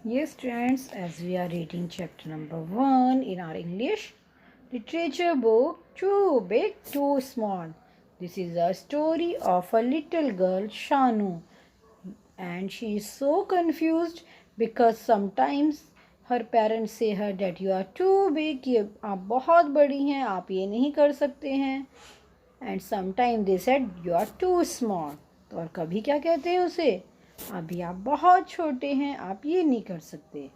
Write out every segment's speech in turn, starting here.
Yes, friends, as we are reading chapter number 1 in our English literature book, Too Big, Too Small. This is a story of a little girl, Shanu, and she is so confused because sometimes her parents say her that you are too big, ये आप बहुत बड़ी हैं, आप ये नहीं कर सकते हैं. And sometimes they said you are too small. तो और कभी क्या कहते हैं उसे, अभी आप बहुत छोटे हैं, आप ये नहीं कर सकते.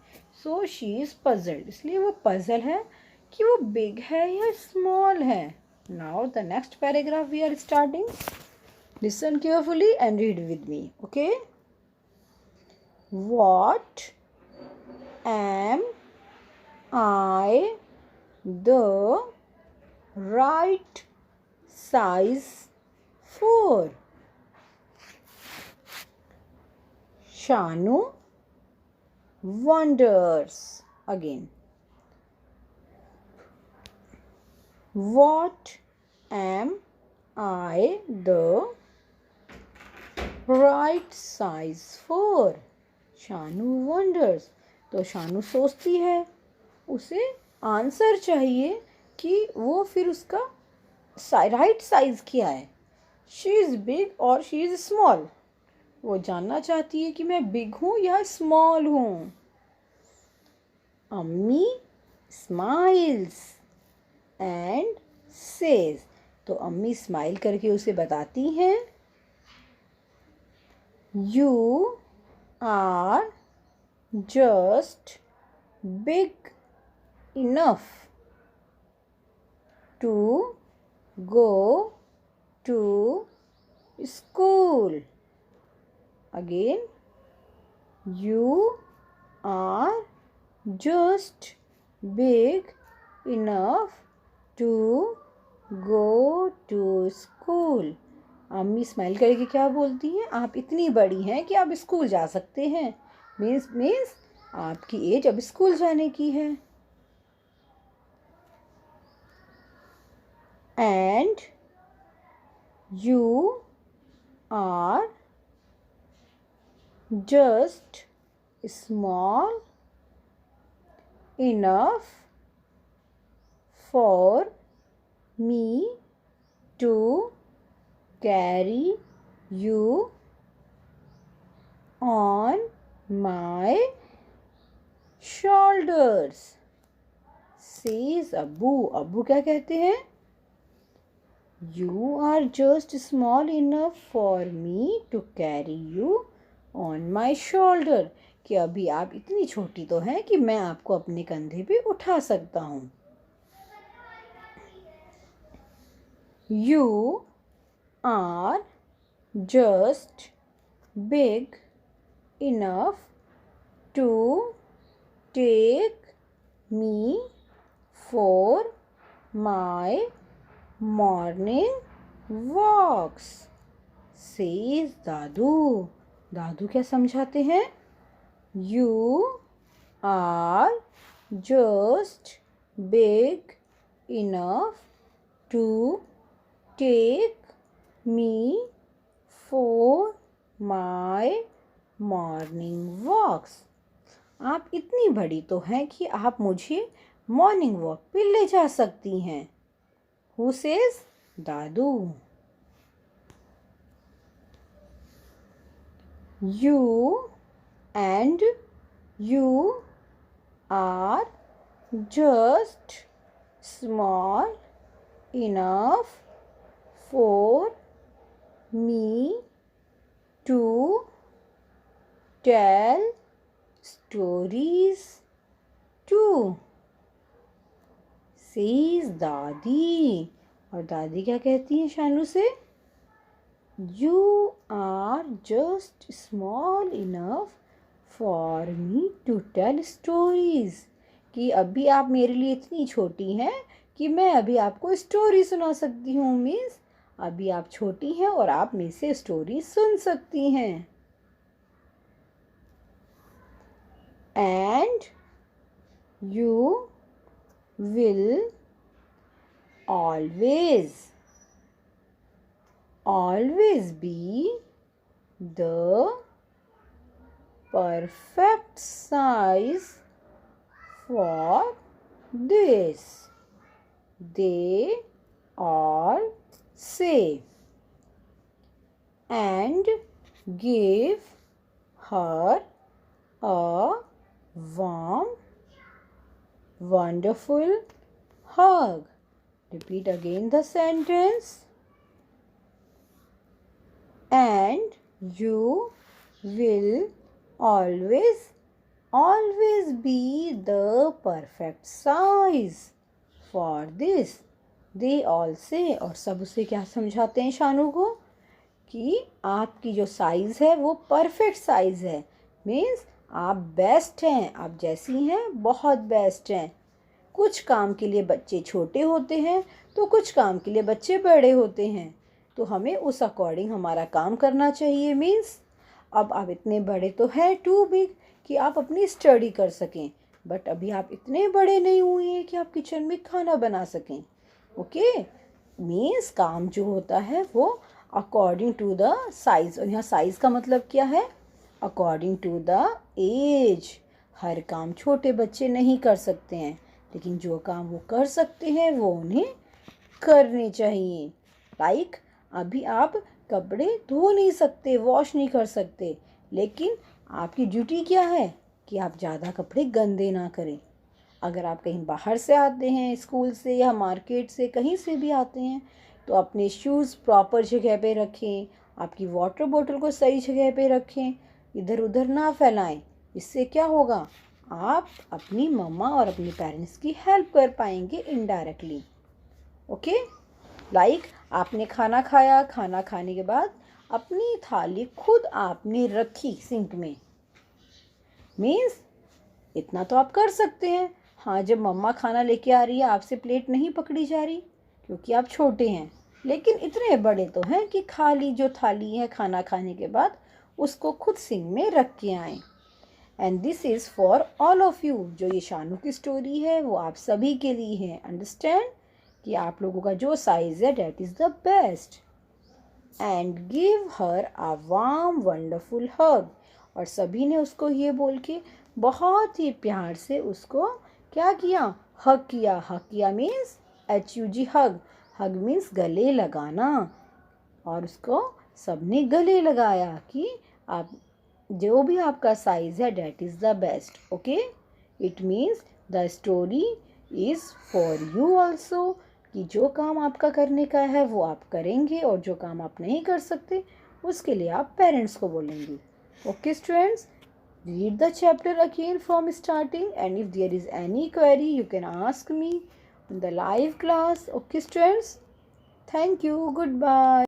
सो शी इज़ पजल्ड, इसलिए वो पजल है कि वो बिग है या स्मॉल है. Now the next paragraph we are starting. Listen carefully and read with me. Okay. What am I the right size for? Shanu wonders again. What am I the right size for? Shanu wonders. तो शानू सोचती है, उसे answer चाहिए कि वो फिर उसका right size क्या है. शी इज़ बिग और शी इज़ स्मॉल. वो जानना चाहती है कि मैं बिग हूँ या स्मॉल हूँ. अम्मी स्माइल्स एंड सेज. तो अम्मी स्माइल करके उसे बताती हैं, you are just big enough to go to school. Again, you are just big enough to go to school. अम्मी स्माइल करके क्या बोलती हैं, आप इतनी बड़ी हैं कि आप स्कूल जा सकते हैं. मीन्स आपकी एज अब स्कूल जाने की है. And you are just small enough for me to carry you on my shoulders. Says अब्बू. अब्बू क्या कहते हैं, You are just small enough for me to carry you on my shoulder. कि अभी आप इतनी छोटी तो हैं कि मैं आपको अपने कंधे पे उठा सकता हूँ. You are just big enough to take me for my morning walks. Says दादू. दादू क्या समझाते हैं, you are just big enough to take me for my morning walks. आप इतनी बड़ी तो हैं कि आप मुझे मॉर्निंग वॉक पे ले जा सकती हैं. Who says, Dadu. You and you are just small enough for me to tell stories too. Says दादी. और दादी क्या कहती हैं शानू से, You are just small enough for me to tell stories. कि अभी आप मेरे लिए इतनी छोटी हैं कि मैं अभी आपको स्टोरी सुना सकती हूँ. मीन्स अभी आप छोटी हैं और आप मेरे से स्टोरी सुन सकती हैं. And you will always be the perfect size for this, they all say, and give her a warm, wonderful hug. Repeat again the sentence. And you will always be the perfect size for this, they all say. और सब उसे क्या समझाते हैं शानू को कि आपकी जो साइज़ है वो परफेक्ट साइज़ है। मीन्स आप बेस्ट हैं, आप जैसी हैं बहुत बेस्ट हैं। कुछ काम के लिए बच्चे छोटे होते हैं तो कुछ काम के लिए बच्चे बड़े होते हैं, तो हमें उस अकॉर्डिंग हमारा काम करना चाहिए। मीन्स अब आप इतने बड़े तो हैं, टू बिग, कि आप अपनी स्टडी कर सकें, बट अभी आप इतने बड़े नहीं हुए हैं कि आप किचन में खाना बना सकें। ओके, मीन्स काम जो होता है वो अकॉर्डिंग टू द साइज़, और यहाँ साइज़ का मतलब क्या है? According to the age. हर काम छोटे बच्चे नहीं कर सकते हैं, लेकिन जो काम वो कर सकते हैं वो उन्हें करने चाहिए। लाइक अभी आप कपड़े धो नहीं सकते, वॉश नहीं कर सकते, लेकिन आपकी ड्यूटी क्या है कि आप ज़्यादा कपड़े गंदे ना करें। अगर आप कहीं बाहर से आते हैं, स्कूल से या मार्केट से, कहीं से भी आते हैं, तो अपने शूज़ प्रॉपर जगह पे रखें, आपकी वाटर बोतल को सही जगह पे रखें, इधर उधर ना फैलाएं। इससे क्या होगा? आप अपनी मम्मा और अपने पेरेंट्स की हेल्प कर पाएंगे इनडायरेक्टली। ओके, लाइक आपने खाना खाया, खाना खाने के बाद अपनी थाली खुद आपने रखी सिंक में। मीन्स इतना तो आप कर सकते हैं। हाँ, जब मम्मा खाना लेके आ रही है, आपसे प्लेट नहीं पकड़ी जा रही क्योंकि आप छोटे हैं, लेकिन इतने बड़े तो हैं कि खाली जो थाली है खाना खाने के बाद उसको खुद सिंक में रख के आएँ। And this is for all of you. जो ये शानू की स्टोरी है वो आप सभी के लिए है। अंडरस्टैंड कि आप लोगों का जो साइज़ है that is the best. And give her a warm wonderful hug. और सभी ने उसको ये बोल के बहुत ही प्यार से उसको क्या किया? हग किया। हग किया मीन्स HUG हग। हग मीन्स गले लगाना, और उसको सबने गले लगाया कि आप जो भी आपका साइज़ है that is the best. Okay, it means the story is for you also, कि जो काम आपका करने का है वो आप करेंगे, और जो काम आप नहीं कर सकते उसके लिए आप पेरेंट्स को बोलेंगे। Okay students, read the chapter again from starting, and if there is any query you can ask me in the live class. Okay students, thank you, goodbye.